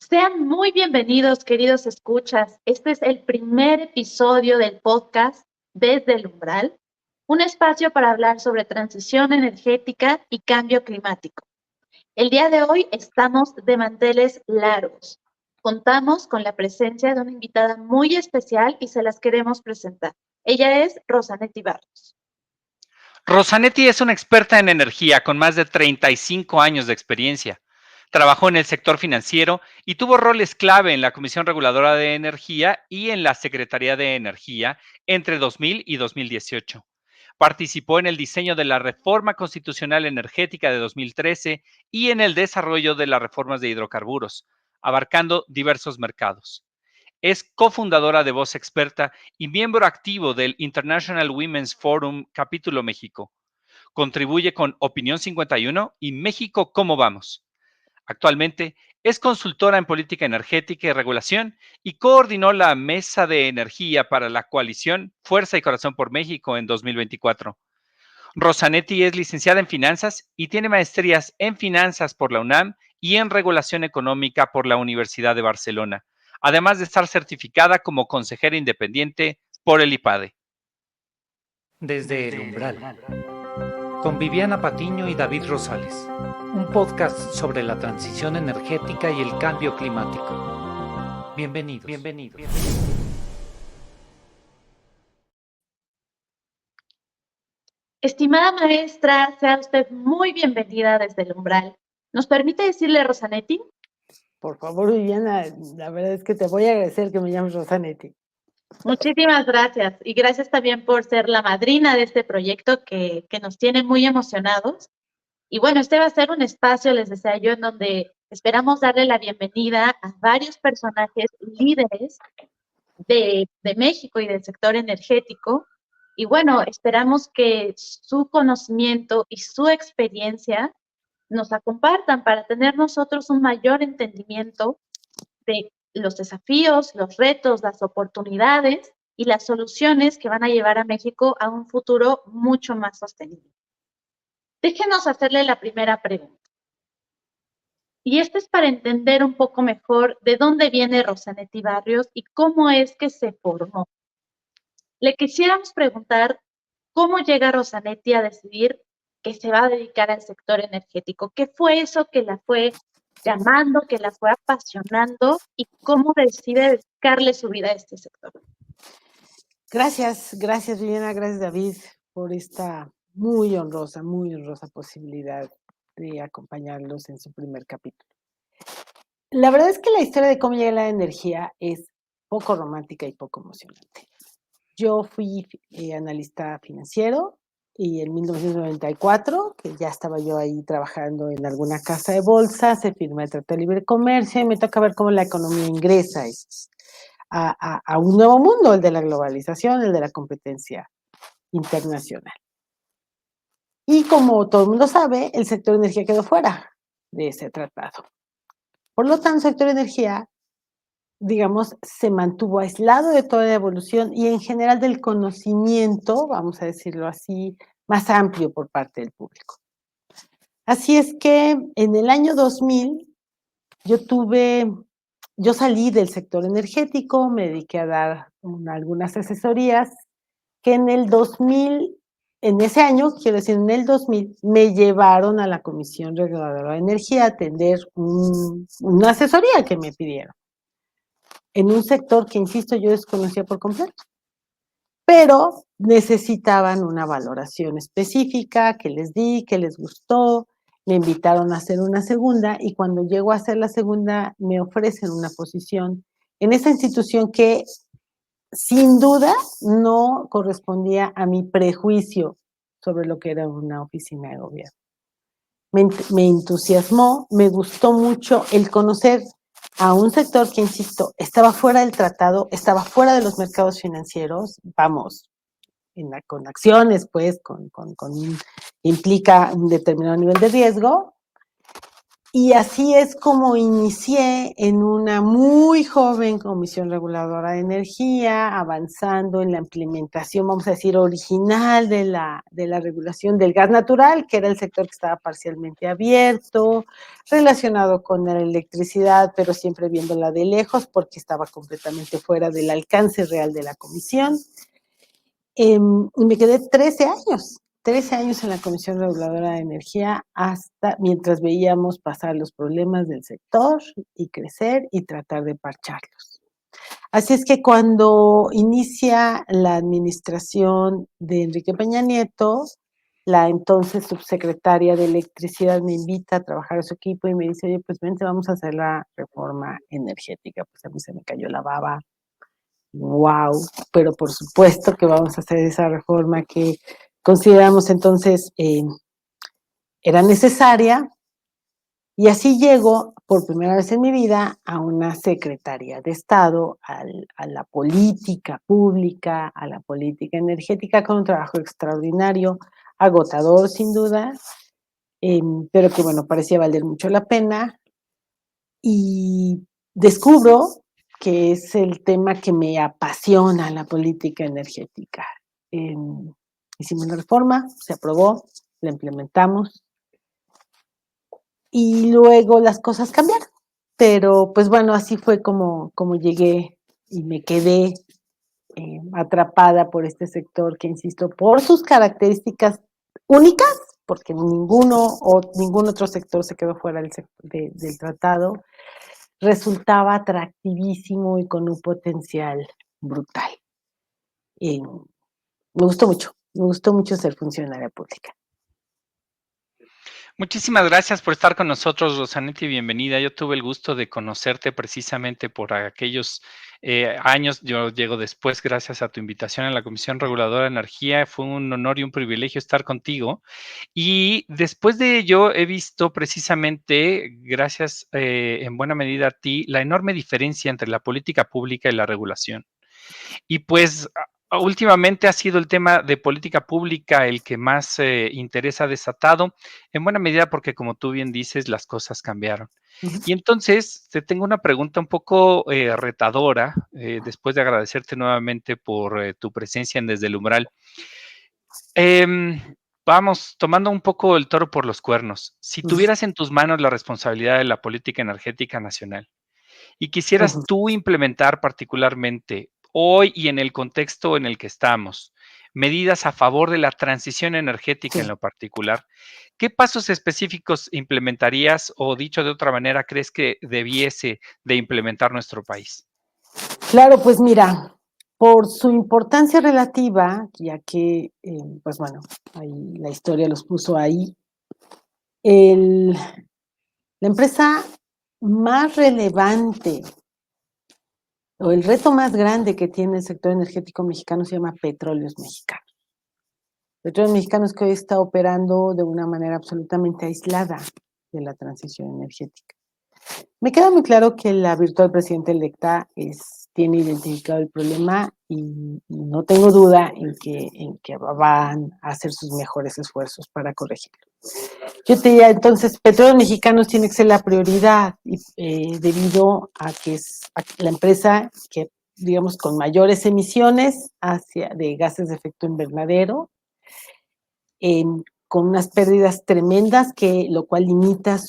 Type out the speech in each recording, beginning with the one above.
Sean muy bienvenidos, queridos escuchas. Este es el primer episodio del podcast Desde el Umbral, un espacio para hablar sobre transición energética y cambio climático. El día de hoy estamos de manteles largos. Contamos con la presencia de una invitada muy especial y se las queremos presentar. Ella es Rosanetti Barros. Rosanetti es una experta en energía con más de 35 años de experiencia. Trabajó en el sector financiero y tuvo roles clave en la Comisión Reguladora de Energía y en la Secretaría de Energía entre 2000 y 2018. Participó en el diseño de la Reforma Constitucional Energética de 2013 y en el desarrollo de las reformas de hidrocarburos, abarcando diversos mercados. Es cofundadora de Voz Experta y miembro activo del International Women's Forum Capítulo México. Contribuye con Opinión 51 y México ¿Cómo vamos? Actualmente es consultora en política energética y regulación y coordinó la Mesa de Energía para la coalición Fuerza y Corazón por México en 2024. Rosanetti es licenciada en finanzas y tiene maestrías en finanzas por la UNAM y en regulación económica por la Universidad de Barcelona, además de estar certificada como consejera independiente por el IPADE. Desde el Umbral, con Viviana Patiño y David Rosales, un podcast sobre la transición energética y el cambio climático. Bienvenidos. Estimada maestra, sea usted muy bienvenida desde el Umbral. ¿Nos permite decirle Rosanetti? Por favor, Viviana, la verdad es que te voy a agradecer que me llames Rosanetti. Muchísimas gracias y gracias también por ser la madrina de este proyecto que nos tiene muy emocionados. Y bueno, este va a ser un espacio, les decía yo, en donde esperamos darle la bienvenida a varios personajes líderes de México y del sector energético. Y bueno, esperamos que su conocimiento y su experiencia nos la compartan para tener nosotros un mayor entendimiento de los desafíos, los retos, las oportunidades y las soluciones que van a llevar a México a un futuro mucho más sostenible. Déjenos hacerle la primera pregunta. Y esto es para entender un poco mejor de dónde viene Rosanetti Barrios y cómo es que se formó. Le quisiéramos preguntar cómo llega Rosanetti a decidir que se va a dedicar al sector energético. ¿Qué fue eso que la fue llamando, que la fue apasionando y cómo decide dedicarle su vida a este sector? Gracias Viviana, gracias David por esta muy honrosa posibilidad de acompañarlos en su primer capítulo. La verdad es que la historia de cómo llega la energía es poco romántica y poco emocionante. Yo fui analista financiero y en 1994, que ya estaba yo ahí trabajando en alguna casa de bolsa, se firma el Tratado de Libre Comercio y me toca ver cómo la economía ingresa a un nuevo mundo, el de la globalización, el de la competencia internacional. Y como todo el mundo sabe, el sector de energía quedó fuera de ese tratado. Por lo tanto, el sector de energía, digamos, se mantuvo aislado de toda la evolución y en general del conocimiento, vamos a decirlo así, más amplio por parte del público. Así es que en el año 2000 yo salí del sector energético, me dediqué a dar algunas asesorías, que en el 2000, en ese año, quiero decir, en el 2000, me llevaron a la Comisión Reguladora de Energía a atender una asesoría que me pidieron, en un sector que, insisto, yo desconocía por completo, pero necesitaban una valoración específica que les di, que les gustó, me invitaron a hacer una segunda y cuando llego a hacer la segunda me ofrecen una posición en esa institución que sin duda no correspondía a mi prejuicio sobre lo que era una oficina de gobierno. Me entusiasmó, me gustó mucho el conocer a un sector que, insisto, estaba fuera del tratado, estaba fuera de los mercados financieros, vamos, con acciones, pues, implica un determinado nivel de riesgo, Y así es como inicié en una muy joven Comisión Reguladora de Energía, avanzando en la implementación, vamos a decir, original de la regulación del gas natural, que era el sector que estaba parcialmente abierto, relacionado con la electricidad, pero siempre viéndola de lejos porque estaba completamente fuera del alcance real de la comisión. Y me quedé 13 años en la Comisión Reguladora de Energía, hasta mientras veíamos pasar los problemas del sector y crecer y tratar de parcharlos. Así es que cuando inicia la administración de Enrique Peña Nieto, la entonces subsecretaria de Electricidad me invita a trabajar a su equipo y me dice, oye, pues vente, vamos a hacer la reforma energética. Pues a mí se me cayó la baba. Wow, pero por supuesto que vamos a hacer esa reforma que consideramos entonces era necesaria, y así llego por primera vez en mi vida a una secretaría de Estado, a la política pública, a la política energética, con un trabajo extraordinario, agotador sin duda, pero que bueno, parecía valer mucho la pena, y descubro que es el tema que me apasiona, la política energética. Hicimos la reforma, se aprobó, la implementamos y luego las cosas cambiaron. Pero pues bueno, así fue como llegué y me quedé atrapada por este sector que, insisto, por sus características únicas, porque ningún otro sector se quedó fuera del tratado, resultaba atractivísimo y con un potencial brutal. Me gustó mucho ser funcionaria pública. Muchísimas gracias por estar con nosotros, Rosanetti, bienvenida. Yo tuve el gusto de conocerte precisamente por aquellos años. Yo llego después gracias a tu invitación a la Comisión Reguladora de Energía. Fue un honor y un privilegio estar contigo. Y después de ello he visto precisamente, gracias en buena medida a ti, la enorme diferencia entre la política pública y la regulación. Y pues últimamente ha sido el tema de política pública el que más interés ha desatado, en buena medida porque, como tú bien dices, las cosas cambiaron. Uh-huh. Y entonces te tengo una pregunta un poco retadora, después de agradecerte nuevamente por tu presencia en Desde el Umbral. Vamos, tomando un poco el toro por los cuernos. Si tuvieras en tus manos la responsabilidad de la política energética nacional y quisieras Uh-huh. tú implementar particularmente hoy y en el contexto en el que estamos, medidas a favor de la transición energética en Sí. lo particular, ¿qué pasos específicos implementarías o, dicho de otra manera, crees que debiese de implementar nuestro país? Claro, pues mira, por su importancia relativa, ya que, pues bueno, ahí la historia los puso ahí, la empresa más relevante o el reto más grande que tiene el sector energético mexicano se llama Petróleos Mexicanos. Petróleos Mexicanos, que hoy está operando de una manera absolutamente aislada de la transición energética. Me queda muy claro que la virtual presidenta electa tiene identificado el problema y no tengo duda en que van a hacer sus mejores esfuerzos para corregirlo. Yo te diría, entonces, Petróleos Mexicanos tiene que ser la prioridad debido a que es la empresa que, digamos, con mayores emisiones de gases de efecto invernadero, con unas pérdidas tremendas, lo cual limita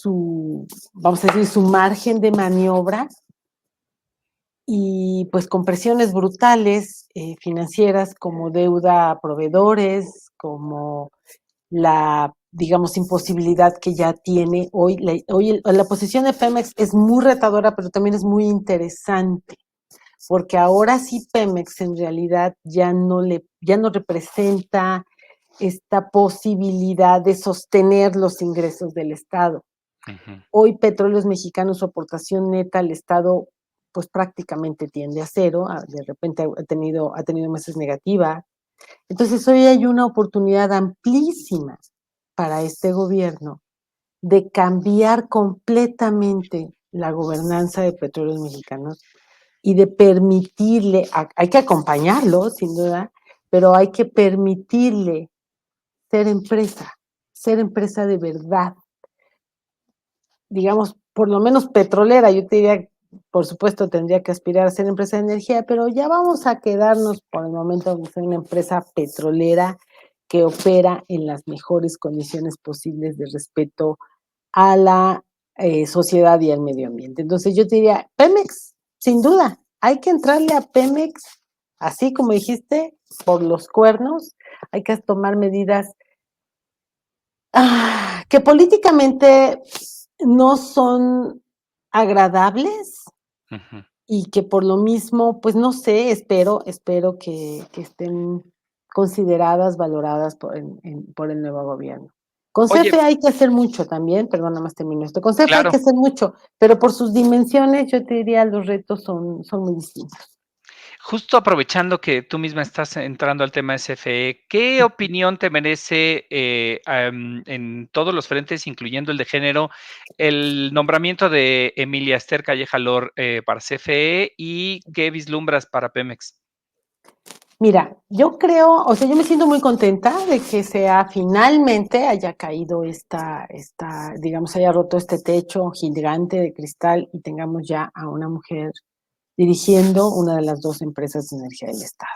vamos a decir, su margen de maniobra, y pues con presiones brutales financieras, como deuda a proveedores, como la, digamos, imposibilidad que ya tiene hoy. La posición de Pemex es muy retadora, pero también es muy interesante, porque ahora sí Pemex en realidad ya no representa esta posibilidad de sostener los ingresos del Estado. Uh-huh. Hoy Petróleos Mexicanos, su aportación neta al Estado, pues prácticamente tiende a cero, de repente ha tenido meses negativa. Entonces hoy hay una oportunidad amplísima para este gobierno de cambiar completamente la gobernanza de Petróleos Mexicanos y de permitirle, hay que acompañarlo sin duda, pero hay que permitirle ser empresa de verdad. digamos, por lo menos petrolera. Yo te diría, por supuesto, tendría que aspirar a ser empresa de energía, pero ya vamos a quedarnos por el momento en ser una empresa petrolera que opera en las mejores condiciones posibles de respeto a la sociedad y al medio ambiente. Entonces yo te diría, Pemex, sin duda, hay que entrarle a Pemex, así como dijiste, por los cuernos, hay que tomar medidas que políticamente no son agradables Ujú. y que por lo mismo, pues no sé, espero que estén consideradas, valoradas por el nuevo gobierno. Con Oye, CFE hay que hacer mucho también, perdón, nada más termino esto. Con CFE hay claro. que hacer mucho, pero por sus dimensiones, yo te diría, los retos son muy distintos. Justo aprovechando que tú misma estás entrando al tema de CFE, ¿qué opinión te merece en todos los frentes, incluyendo el de género, el nombramiento de Emilia Esther Calleja Lor para CFE y qué vislumbras para Pemex? Mira, yo creo, o sea, yo me siento muy contenta de que finalmente haya caído digamos, haya roto este techo gigante de cristal y tengamos ya a una mujer dirigiendo una de las dos empresas de energía del Estado.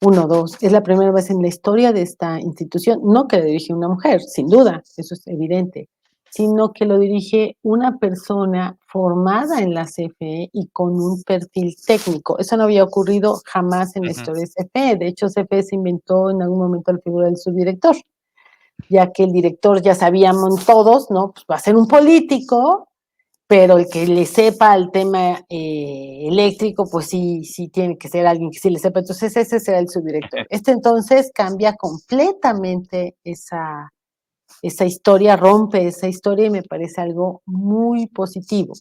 Uno, dos, es la primera vez en la historia de esta institución, no que lo dirige una mujer, sin duda, eso es evidente, sino que lo dirige una persona formada en la CFE y con un perfil técnico. Eso no había ocurrido jamás en la Ujú. historia de CFE. De hecho, CFE se inventó en algún momento la figura del subdirector, ya que el director ya sabíamos todos, ¿no? Pues va a ser un político, pero el que le sepa el tema eléctrico, pues sí tiene que ser alguien que sí le sepa. Entonces ese será el subdirector. Entonces cambia completamente esa historia, rompe esa historia y me parece algo muy positivo.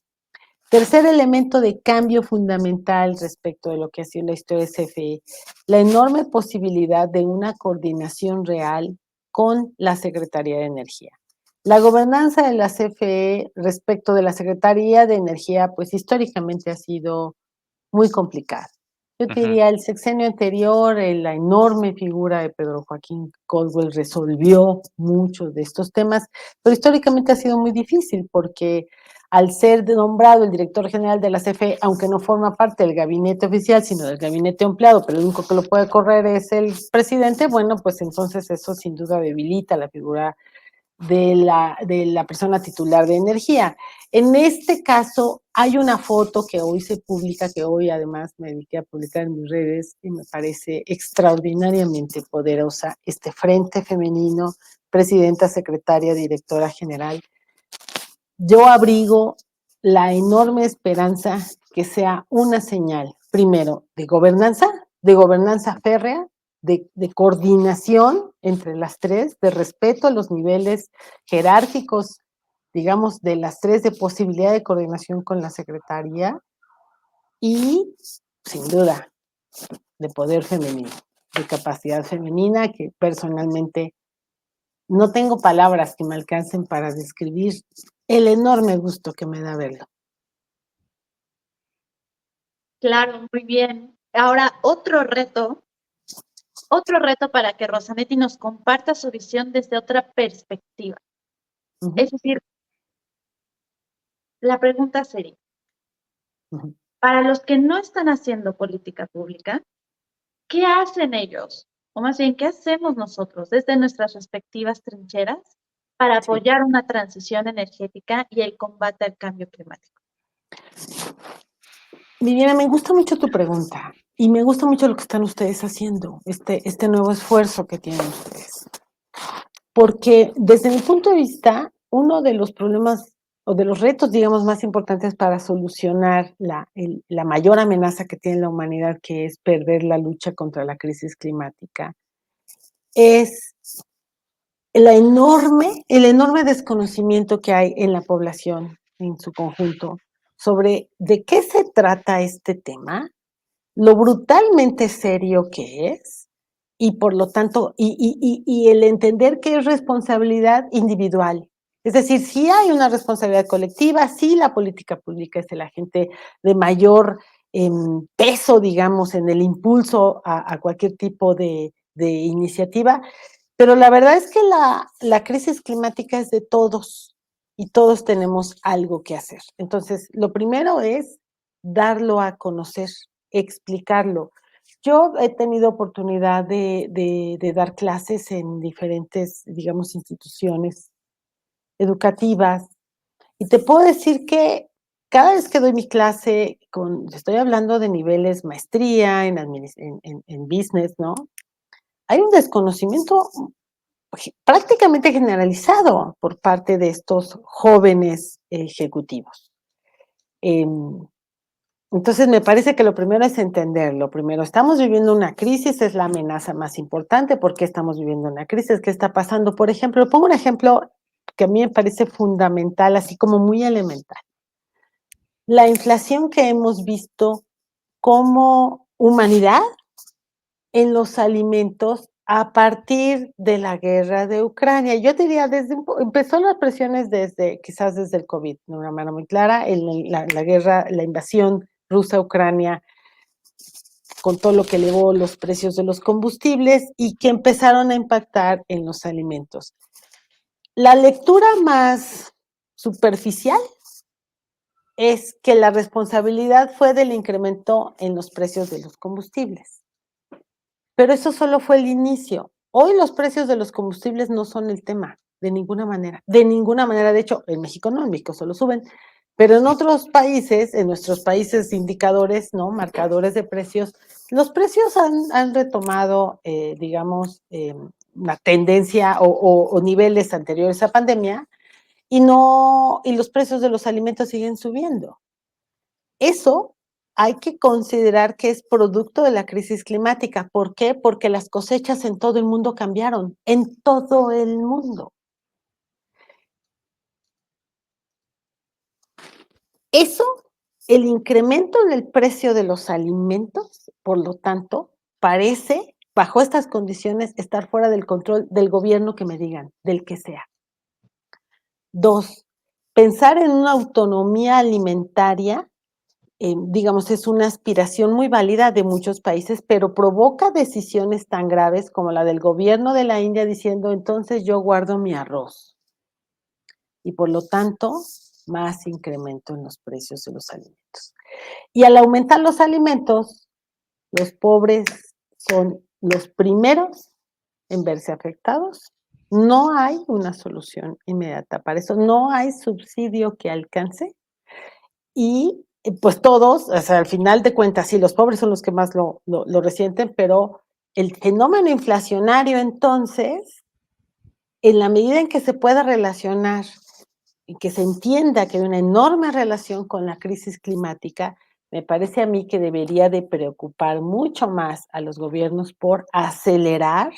Tercer elemento de cambio fundamental respecto de lo que ha sido la historia de CFE, la enorme posibilidad de una coordinación real con la Secretaría de Energía. La gobernanza de la CFE respecto de la Secretaría de Energía, pues históricamente ha sido muy complicada. Yo te Ujú. diría, el sexenio anterior, la enorme figura de Pedro Joaquín Caldwell resolvió muchos de estos temas, pero históricamente ha sido muy difícil porque al ser nombrado el director general de la CFE, aunque no forma parte del gabinete oficial, sino del gabinete empleado, pero el único que lo puede correr es el presidente, bueno, pues entonces eso sin duda debilita la figura de la persona titular de energía. En este caso, hay una foto que hoy se publica, que hoy además me dediqué a publicar en mis redes y me parece extraordinariamente poderosa, este frente femenino, presidenta, secretaria, directora general. Yo abrigo la enorme esperanza que sea una señal, primero, de gobernanza férrea, de coordinación entre las tres, de respeto a los niveles jerárquicos, digamos, de las tres, de posibilidad de coordinación con la Secretaría y, sin duda, de poder femenino, de capacidad femenina que personalmente no tengo palabras que me alcancen para describir el enorme gusto que me da verlo. Claro, muy bien. Ahora, otro reto para que Rosanetti nos comparta su visión desde otra perspectiva. Es decir, la pregunta sería, para los que no están haciendo política pública, ¿qué hacen ellos? O más bien, ¿qué hacemos nosotros desde nuestras respectivas trincheras para Sí. apoyar una transición energética y el combate al cambio climático? Viviana, me gusta mucho tu pregunta y me gusta mucho lo que están ustedes haciendo, este nuevo esfuerzo que tienen ustedes. Porque desde mi punto de vista, uno de los problemas o de los retos, digamos, más importantes para solucionar la mayor amenaza que tiene la humanidad, que es perder la lucha contra la crisis climática, es el enorme desconocimiento que hay en la población en su conjunto sobre de qué se trata este tema, lo brutalmente serio que es, y por lo tanto, y el entender que es responsabilidad individual. Es decir, sí hay una responsabilidad colectiva, sí la política pública es el agente de mayor peso, digamos, en el impulso a cualquier tipo de iniciativa, pero la verdad es que la crisis climática es de todos y todos tenemos algo que hacer. Entonces, lo primero es darlo a conocer, explicarlo. Yo he tenido oportunidad de dar clases en diferentes, digamos, instituciones educativas y te puedo decir que cada vez que doy mi clase, estoy hablando de niveles maestría en business, ¿no? Hay un desconocimiento prácticamente generalizado por parte de estos jóvenes ejecutivos. Entonces, me parece que lo primero es entenderlo. Primero, estamos viviendo una crisis, es la amenaza más importante. ¿Por qué estamos viviendo una crisis? ¿Qué está pasando? Por ejemplo, pongo un ejemplo que a mí me parece fundamental, así como muy elemental. La inflación que hemos visto como humanidad en los alimentos a partir de la guerra de Ucrania. Yo diría, empezó las presiones quizás desde el COVID, de una manera muy clara, la guerra, la invasión rusa a Ucrania, con todo lo que elevó los precios de los combustibles y que empezaron a impactar en los alimentos. La lectura más superficial es que la responsabilidad fue del incremento en los precios de los combustibles. Pero eso solo fue el inicio. Hoy los precios de los combustibles no son el tema, de ninguna manera. De ninguna manera, de hecho, en México no, en México solo suben. Pero en otros países, en nuestros países indicadores, ¿no? Marcadores de precios, los precios han retomado, digamos, una tendencia o niveles anteriores a pandemia y los precios de los alimentos siguen subiendo. Eso hay que considerar que es producto de la crisis climática. ¿Por qué? Porque las cosechas en todo el mundo cambiaron, en todo el mundo. Eso, el incremento en el precio de los alimentos, por lo tanto, parece, bajo estas condiciones, estar fuera del control del gobierno que me digan, del que sea. 2, pensar en una autonomía alimentaria, digamos, es una aspiración muy válida de muchos países, pero provoca decisiones tan graves como la del gobierno de la India diciendo, entonces yo guardo mi arroz. Y por lo tanto, más incremento en los precios de los alimentos. Y al aumentar los alimentos, los pobres son los primeros en verse afectados. No hay una solución inmediata para eso, no hay subsidio que alcance y pues todos, o sea, al final de cuentas, sí, los pobres son los que más lo resienten, pero el fenómeno inflacionario entonces, en la medida en que se pueda relacionar y que se entienda que hay una enorme relación con la crisis climática, me parece a mí que debería de preocupar mucho más a los gobiernos por acelerar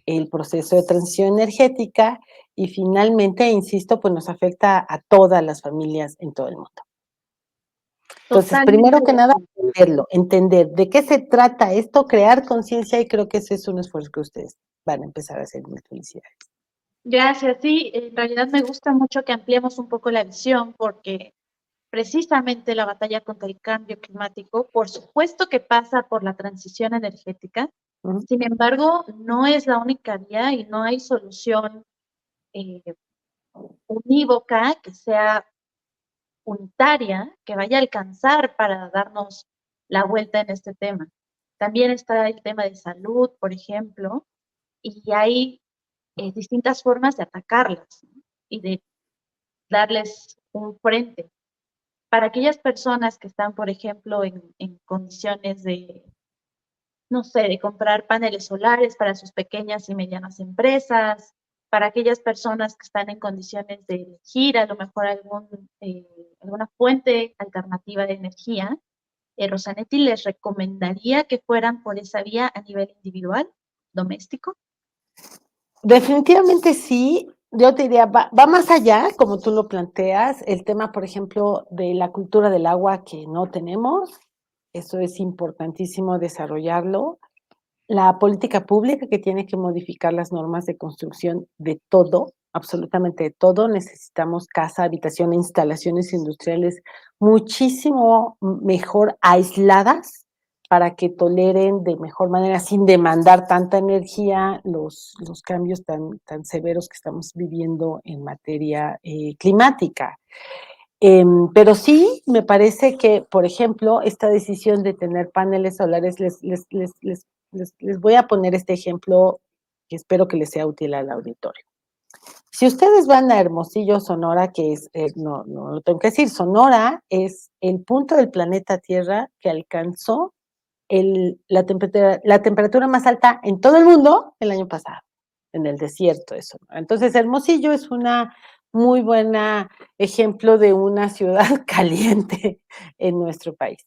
el proceso de transición energética y finalmente, insisto, pues nos afecta a todas las familias en todo el mundo. Entonces, primero que nada, entender de qué se trata esto, crear conciencia y creo que ese es un esfuerzo que ustedes van a empezar a hacer. Muy felicidades. Gracias, sí, en realidad me gusta mucho que ampliemos un poco la visión porque precisamente la batalla contra el cambio climático, por supuesto que pasa por la transición energética, sin embargo, no es la única vía y no hay solución unívoca que sea unitaria, que vaya a alcanzar para darnos la vuelta en este tema. También está el tema de salud, por ejemplo, y hay distintas formas de atacarlas, ¿no? Y de darles un frente. Para aquellas personas que están, por ejemplo, en condiciones de, no sé, de comprar paneles solares para sus pequeñas y medianas empresas, para aquellas personas que están en condiciones de elegir a lo mejor alguna fuente alternativa de energía, Rosanetti les recomendaría que fueran por esa vía a nivel individual, doméstico. Definitivamente sí. Yo te diría, va más allá, como tú lo planteas, el tema, por ejemplo, de la cultura del agua que no tenemos. Eso es importantísimo desarrollarlo. La política pública que tiene que modificar las normas de construcción de todo, absolutamente de todo. Necesitamos casa, habitación e instalaciones industriales muchísimo mejor aisladas para que toleren de mejor manera, sin demandar tanta energía, los cambios tan severos que estamos viviendo en materia climática. Pero sí, me parece que, por ejemplo, esta decisión de tener paneles solares, les voy a poner este ejemplo que espero que les sea útil al auditorio. Si ustedes van a Hermosillo, Sonora, que es, no lo tengo que decir, Sonora es el punto del planeta Tierra que alcanzó la temperatura más alta en todo el mundo el año pasado, en el desierto de Sonora. Entonces, Hermosillo es una muy buena ejemplo de una ciudad caliente en nuestro país.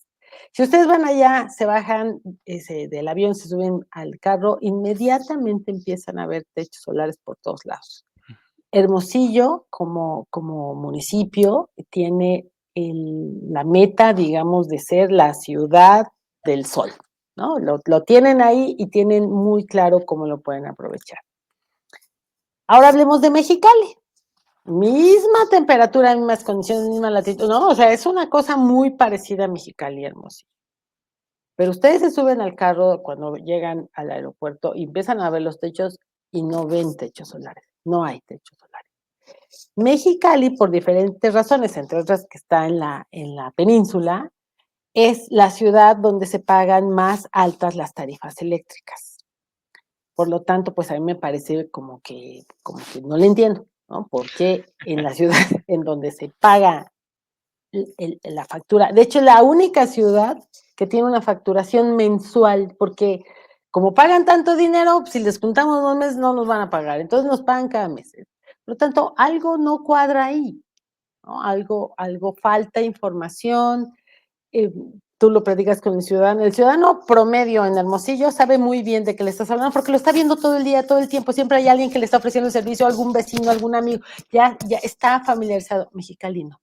Si ustedes van allá, se bajan del avión, se suben al carro, inmediatamente empiezan a ver techos solares por todos lados. Hermosillo, como municipio, tiene la meta, digamos, de ser la ciudad del sol, ¿no? Lo tienen ahí y tienen muy claro cómo lo pueden aprovechar. Ahora hablemos de Mexicali. Misma temperatura, mismas condiciones, misma latitud, ¿no? O sea, es una cosa muy parecida a Mexicali, Hermosillo. Pero ustedes se suben al carro cuando llegan al aeropuerto y empiezan a ver los techos y no ven techos solares. No hay techos solares. Mexicali, por diferentes razones, entre otras que está en la península, es la ciudad donde se pagan más altas las tarifas eléctricas. Por lo tanto, pues a mí me parece como que no le entiendo, ¿no? Porque en la ciudad en donde se paga la factura, de hecho, la única ciudad que tiene una facturación mensual, porque como pagan tanto dinero, si les juntamos 2 meses no nos van a pagar, entonces nos pagan cada mes. Por lo tanto, algo no cuadra ahí, ¿no? Algo falta información, tú lo predicas con el ciudadano promedio en Hermosillo sabe muy bien de qué le estás hablando, porque lo está viendo todo el día, todo el tiempo, siempre hay alguien que le está ofreciendo el servicio, algún vecino, algún amigo, ya está familiarizado. Mexicali no.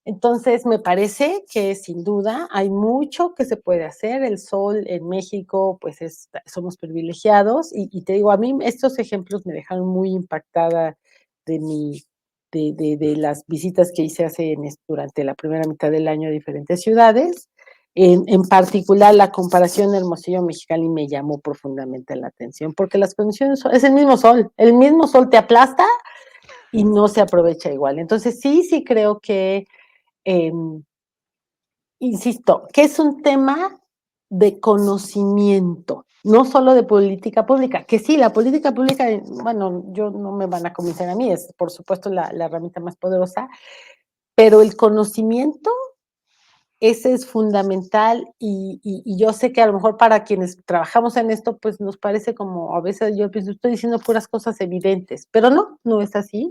Entonces, me parece que sin duda hay mucho que se puede hacer. El sol en México, pues somos privilegiados y te digo, a mí estos ejemplos me dejaron muy impactada de las visitas que hice durante la primera mitad del año a diferentes ciudades. En particular, la comparación Hermosillo-Mexicali me llamó profundamente la atención porque las condiciones es el mismo sol te aplasta y no se aprovecha igual. Entonces, sí creo que insisto, que es un tema de conocimiento, no solo de política pública, que sí, la política pública, bueno, yo no me van a convencer a mí, es por supuesto la herramienta más poderosa, pero el conocimiento, ese es fundamental y yo sé que a lo mejor para quienes trabajamos en esto, pues nos parece como, a veces yo pienso, estoy diciendo puras cosas evidentes, pero no es así.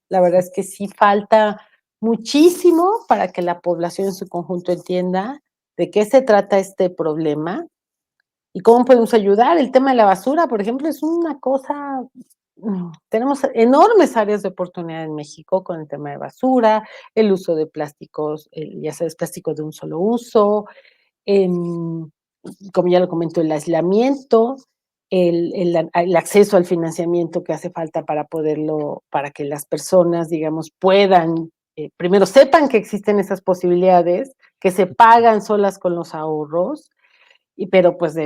La verdad es que sí falta muchísimo para que la población en su conjunto entienda de qué se trata este problema y cómo podemos ayudar. El tema de la basura, por ejemplo, es una cosa, tenemos enormes áreas de oportunidad en México con el tema de basura, el uso de plásticos, ya sabes, plásticos de un solo uso, como ya lo comentó, el aislamiento, el acceso al financiamiento que hace falta para que las personas, digamos, puedan, primero sepan que existen esas posibilidades, que se pagan solas con los ahorros, pero pues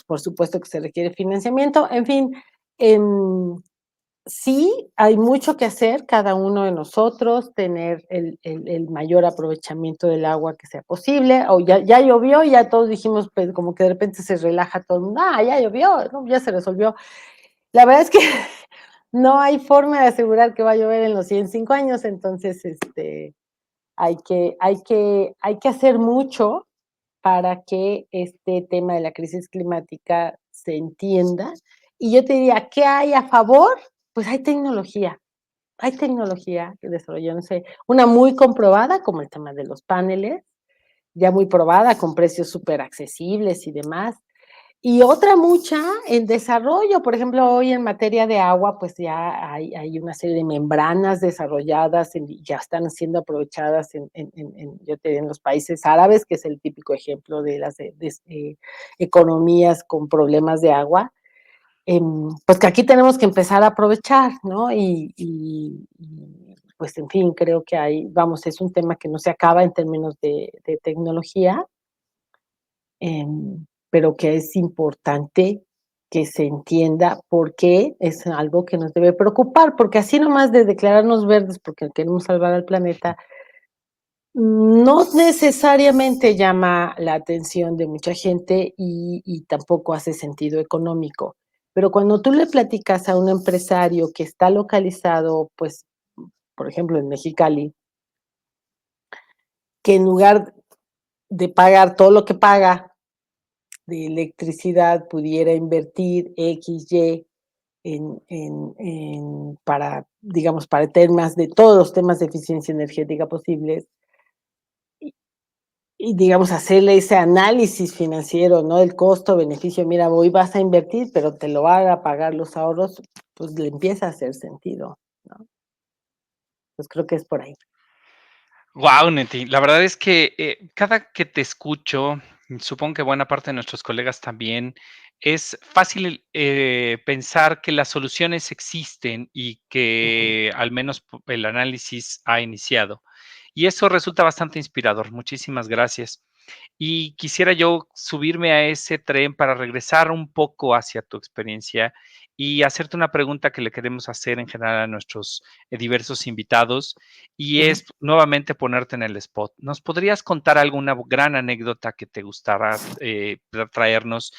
por supuesto que se requiere financiamiento, en fin, sí, hay mucho que hacer cada uno de nosotros, tener el mayor aprovechamiento del agua que sea posible, o ya llovió, ya todos dijimos, pues, como que de repente se relaja todo el mundo, ya llovió, ¿no? Ya se resolvió. La verdad es que no hay forma de asegurar que va a llover en los 105 años, entonces hay que hacer mucho para que este tema de la crisis climática se entienda. Y yo te diría, ¿qué hay a favor? Pues hay tecnología desarrollándose, una muy comprobada, como el tema de los paneles, ya muy probada, con precios súper accesibles y demás, y otra mucha en desarrollo. Por ejemplo, hoy en materia de agua, pues ya hay una serie de membranas desarrolladas, ya están siendo aprovechadas en los países árabes, que es el típico ejemplo de las economías con problemas de agua. Pues que aquí tenemos que empezar a aprovechar, ¿no? Pues en fin, creo que es un tema que no se acaba en términos de tecnología. pero que es importante que se entienda por qué es algo que nos debe preocupar, porque así nomás de declararnos verdes porque queremos salvar al planeta, no necesariamente llama la atención de mucha gente y tampoco hace sentido económico. Pero cuando tú le platicas a un empresario que está localizado, pues, por ejemplo, en Mexicali, que en lugar de pagar todo lo que paga de electricidad, pudiera invertir X, Y para, digamos, para temas de todos los temas de eficiencia energética posibles, y digamos, hacerle ese análisis financiero, ¿no? El costo-beneficio, mira, hoy vas a invertir, pero te lo van a pagar los ahorros, pues le empieza a hacer sentido, ¿no? Pues creo que es por ahí. Wow, Neti, la verdad es que cada que te escucho, supongo que buena parte de nuestros colegas también, es fácil pensar que las soluciones existen y Ujú. que al menos el análisis ha iniciado. Y eso resulta bastante inspirador. Muchísimas gracias. Y quisiera yo subirme a ese tren para regresar un poco hacia tu experiencia y hacerte una pregunta que le queremos hacer en general a nuestros diversos invitados, y Ujú. es nuevamente ponerte en el spot. ¿Nos podrías contar alguna gran anécdota que te gustara traernos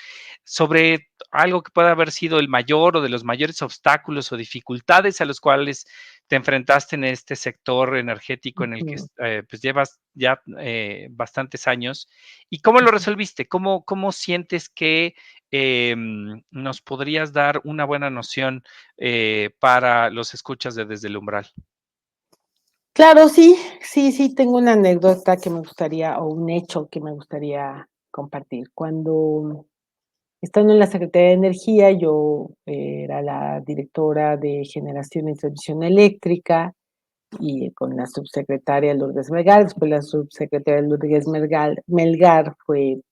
sobre algo que pueda haber sido el mayor o de los mayores obstáculos o dificultades a los cuales te enfrentaste en este sector energético en el que Ujú. pues llevas ya bastantes años, y cómo lo Ujú. resolviste? ¿Cómo sientes que nos podrías dar una buena noción para los escuchas de Desde el Umbral? Claro, sí, sí, sí, tengo una anécdota que me gustaría, o un hecho que me gustaría compartir. Cuando estando en la Secretaría de Energía, yo era la directora de Generación y Transmisión Eléctrica, y con la subsecretaria Lourdes Melgar. Después la subsecretaria Lourdes Melgar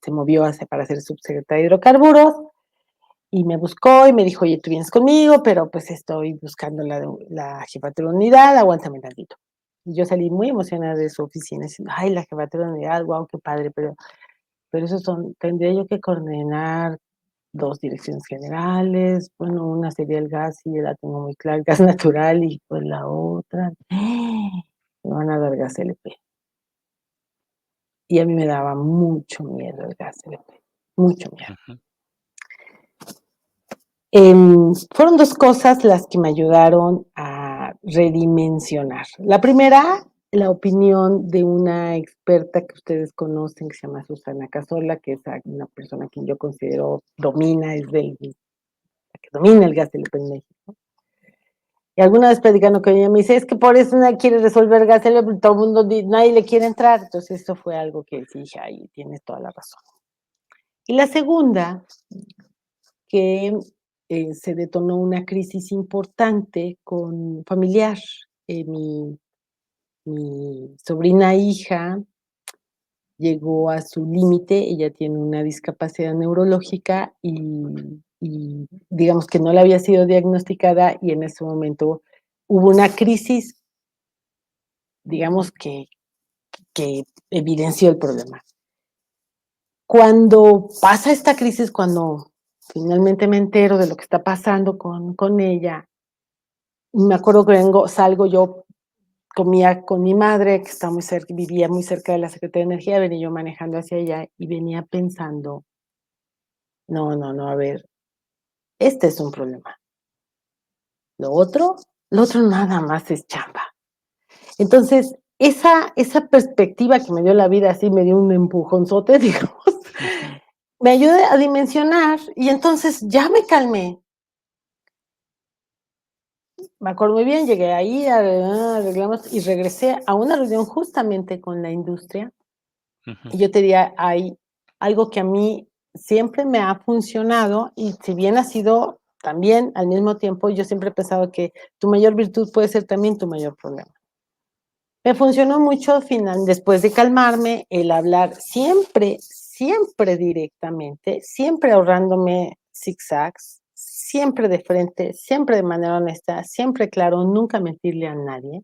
se movió para ser subsecretaria de Hidrocarburos, y me buscó y me dijo, oye, tú vienes conmigo, pero pues estoy buscando la jefatura de unidad, aguántame tantito. Y yo salí muy emocionada de su oficina, diciendo, ay, la jefatura de unidad, wow, qué padre, pero tendría yo que coordinar dos direcciones generales. Bueno, una sería el gas, y ya la tengo muy clara, el gas natural, y pues la otra, me van a dar gas LP. Y a mí me daba mucho miedo el gas LP, mucho miedo. Ujú. Fueron dos cosas las que me ayudaron a redimensionar. La primera, la opinión de una experta que ustedes conocen, que se llama Susana Cazorla, que es una persona que yo considero la que domina el gas LP en México. Y alguna vez platicando con ella me dice, es que por eso nadie quiere resolver gas LP, todo el mundo, nadie le quiere entrar. Entonces eso fue algo que dije, ay, tienes toda la razón. Y la segunda, que se detonó una crisis importante familiar. Mi sobrina hija llegó a su límite, ella tiene una discapacidad neurológica, y digamos que no le había sido diagnosticada, y en ese momento hubo una crisis, digamos que evidenció el problema. Cuando pasa esta crisis, cuando finalmente me entero de lo que está pasando con ella, me acuerdo que salgo yo, comía con mi madre, que está muy cerca, vivía muy cerca de la Secretaría de Energía, venía yo manejando hacia allá y venía pensando, no, no, no, a ver, este es un problema. Lo otro nada más es chamba. Entonces, esa perspectiva que me dio la vida, así me dio un empujonzote, digamos, Ujú. me ayuda a dimensionar, y entonces ya me calmé. Me acuerdo muy bien, llegué ahí, arreglamos y regresé a una reunión justamente con la industria. Ujú. Y yo te diría, hay algo que a mí siempre me ha funcionado, y si bien ha sido también al mismo tiempo, yo siempre he pensado que tu mayor virtud puede ser también tu mayor problema. Me funcionó mucho después de calmarme, el hablar siempre, siempre directamente, siempre ahorrándome zigzags, siempre de frente, siempre de manera honesta, siempre claro, nunca mentirle a nadie.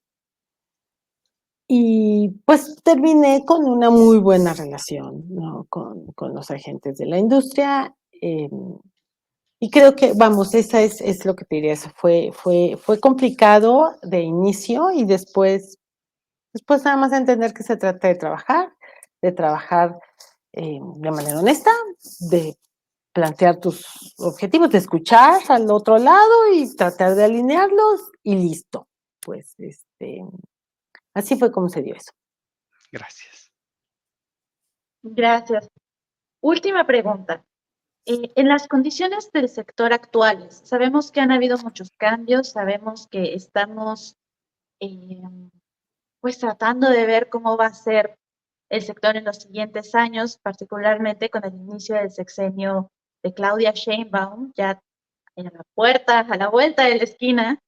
Y pues terminé con una muy buena relación, ¿no? Con los agentes de la industria. Y creo que, vamos, esa es lo que te diría. Eso fue complicado de inicio y después nada más entender que se trata de trabajar de manera honesta, de plantear tus objetivos, de escuchar al otro lado y tratar de alinearlos y listo. Pues así fue como se dio eso. Gracias. Gracias. Última pregunta. En las condiciones del sector actuales, sabemos que han habido muchos cambios, sabemos que estamos pues tratando de ver cómo va a ser el sector en los siguientes años, particularmente con el inicio del sexenio de Claudia Sheinbaum, ya en la puerta, a la vuelta de la esquina.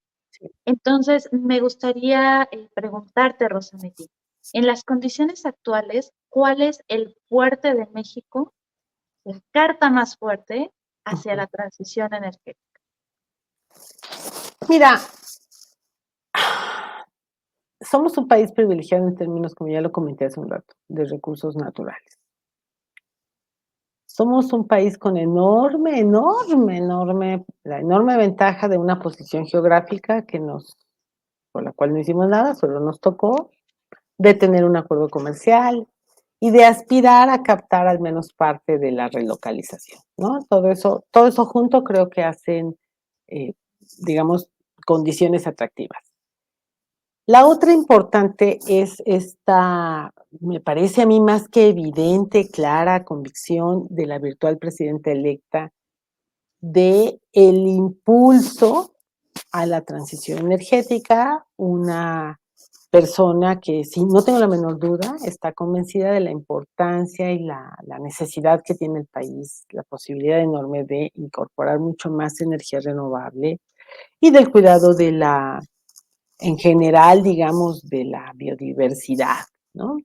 Entonces, me gustaría preguntarte, Rosanetti, en las condiciones actuales, ¿cuál es el fuerte de México, la carta más fuerte hacia la transición energética? Mira, somos un país privilegiado en términos, como ya lo comenté hace un rato, de recursos naturales. Somos un país con la enorme ventaja de una posición geográfica por la cual no hicimos nada, solo nos tocó, de tener un acuerdo comercial y de aspirar a captar al menos parte de la relocalización, ¿no? Todo eso junto creo que hacen, eh, digamos, condiciones atractivas. La otra importante es esta, me parece a mí más que evidente, clara convicción de la virtual presidenta electa de el impulso a la transición energética, una persona que, sí, no tengo la menor duda, está convencida de la importancia y la necesidad que tiene el país, la posibilidad enorme de incorporar mucho más energía renovable y del cuidado en general, digamos, de la biodiversidad, ¿no?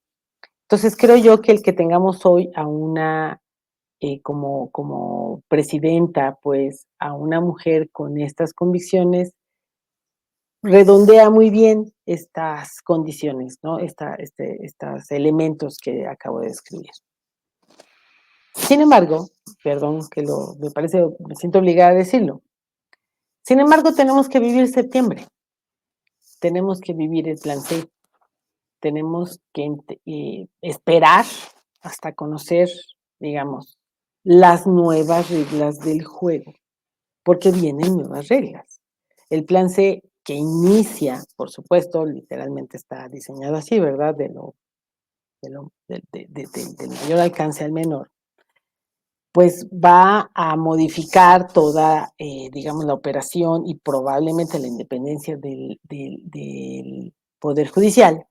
Entonces creo yo que el que tengamos hoy a una, como presidenta, pues a una mujer con estas convicciones, redondea muy bien estas condiciones, ¿no? Estos elementos que acabo de describir. Sin embargo, perdón me siento obligada a decirlo. Sin embargo, tenemos que vivir septiembre. Tenemos que vivir el plan C. Tenemos que esperar hasta conocer, digamos, las nuevas reglas del juego, porque vienen nuevas reglas. El plan C que inicia, por supuesto, literalmente está diseñado así, ¿verdad? Del mayor alcance al menor, pues va a modificar toda, digamos, la operación y probablemente la independencia del Poder Judicial,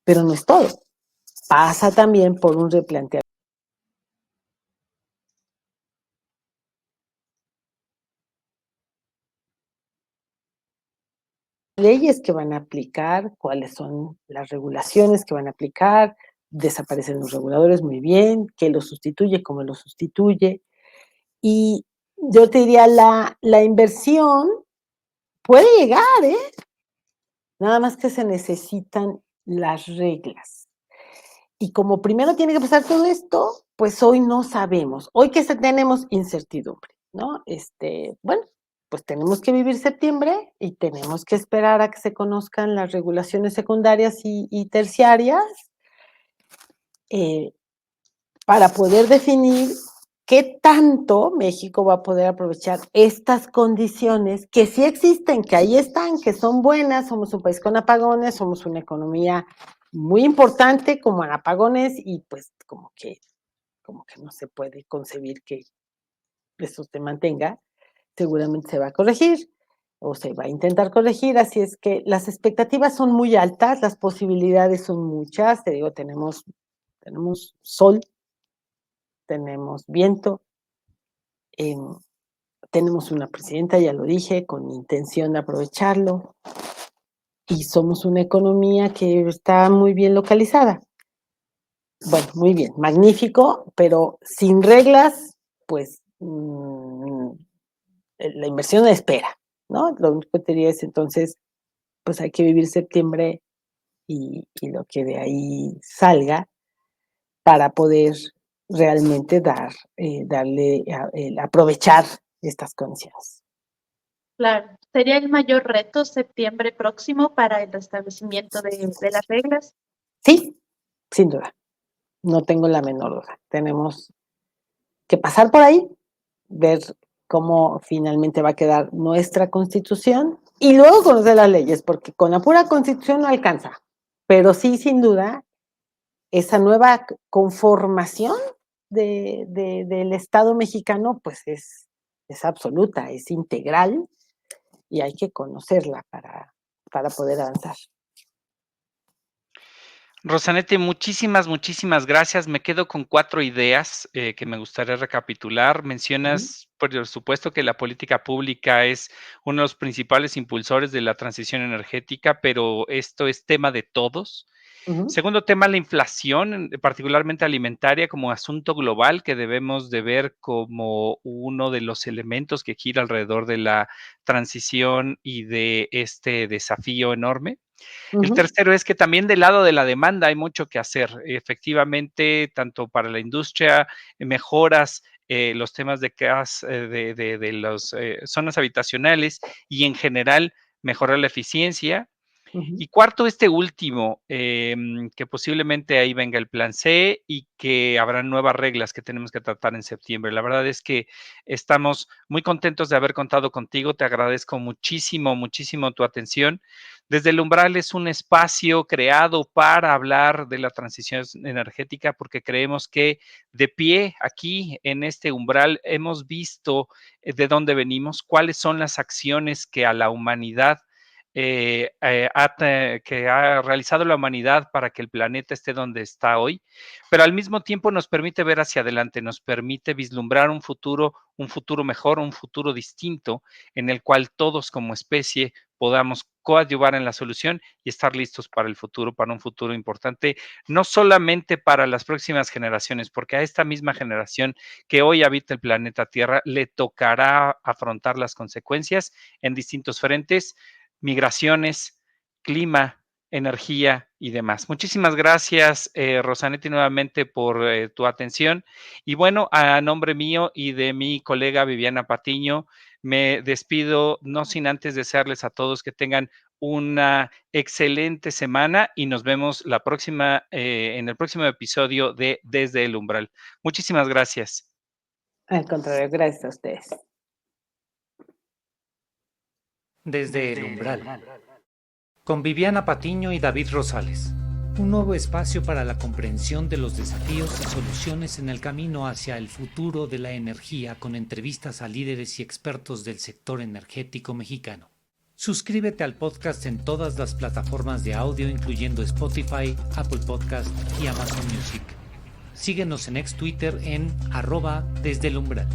pero no es todo. Pasa también por un replanteamiento leyes que van a aplicar, cuáles son las regulaciones que van a aplicar, desaparecen los reguladores muy bien, qué los sustituye, cómo los sustituye. Y yo te diría, la inversión puede llegar, ¿eh? Nada más que se necesitan las reglas. Y como primero tiene que pasar todo esto, pues hoy no sabemos. Hoy que tenemos incertidumbre, ¿no? Bueno, pues tenemos que vivir septiembre y tenemos que esperar a que se conozcan las regulaciones secundarias y terciarias para poder definir qué tanto México va a poder aprovechar estas condiciones que sí existen, que ahí están, que son buenas. Somos un país con apagones, somos una economía muy importante como en apagones y pues como que no se puede concebir que eso se mantenga. Seguramente se va a corregir o se va a intentar corregir, así es que las expectativas son muy altas, las posibilidades son muchas. Te digo, tenemos sol, tenemos viento, tenemos una presidenta, ya lo dije, con intención de aprovecharlo, y somos una economía que está muy bien localizada. Bueno, muy bien, magnífico, pero sin reglas, pues la inversión espera, ¿no? Lo único que te diría es entonces, pues hay que vivir septiembre y lo que de ahí salga para poder realmente aprovechar estas condiciones. Claro, sería el mayor reto septiembre próximo para el restablecimiento de las reglas. Sí, sin duda, no tengo la menor duda. Tenemos que pasar por ahí, ver cómo finalmente va a quedar nuestra Constitución y luego conocer las leyes, porque con la pura Constitución no alcanza. Pero sí, sin duda, esa nueva conformación del Estado mexicano, pues es absoluta, es integral y hay que conocerla para poder avanzar. Rosanete, muchísimas gracias. Me quedo con 4 ideas que me gustaría recapitular. Mencionas, por supuesto, que la política pública es uno de los principales impulsores de la transición energética, pero esto es tema de todos. Segundo tema, la inflación, particularmente alimentaria, como asunto global que debemos de ver como uno de los elementos que gira alrededor de la transición y de este desafío enorme. El tercero es que también del lado de la demanda hay mucho que hacer. Efectivamente, tanto para la industria, mejoras los temas de gas, de las zonas habitacionales y en general mejorar la eficiencia. Y cuarto, este último, que posiblemente ahí venga el plan C y que habrá nuevas reglas que tenemos que tratar en septiembre. La verdad es que estamos muy contentos de haber contado contigo. Te agradezco muchísimo tu atención. Desde el Umbral es un espacio creado para hablar de la transición energética porque creemos que de pie aquí en este umbral hemos visto de dónde venimos, cuáles son las acciones que a la humanidad que ha realizado la humanidad para que el planeta esté donde está hoy, pero al mismo tiempo nos permite ver hacia adelante, nos permite vislumbrar un futuro mejor, un futuro distinto, en el cual todos como especie podamos coadyuvar en la solución y estar listos para el futuro, para un futuro importante, no solamente para las próximas generaciones, porque a esta misma generación que hoy habita el planeta Tierra le tocará afrontar las consecuencias en distintos frentes, migraciones, clima, energía y demás. Muchísimas gracias, Rosanetti, nuevamente por tu atención. Y bueno, a nombre mío y de mi colega Viviana Patiño, me despido, no sin antes desearles a todos que tengan una excelente semana y nos vemos la próxima, en el próximo episodio de Desde el Umbral. Muchísimas gracias. Al contrario, gracias a ustedes. Desde el Umbral, con Viviana Patiño y David Rosales. Un nuevo espacio para la comprensión de los desafíos y soluciones en el camino hacia el futuro de la energía, con entrevistas a líderes y expertos del sector energético mexicano. Suscríbete al podcast en todas las plataformas de audio, incluyendo Spotify, Apple Podcast y Amazon Music. Síguenos en ex Twitter en @desdeelumbral.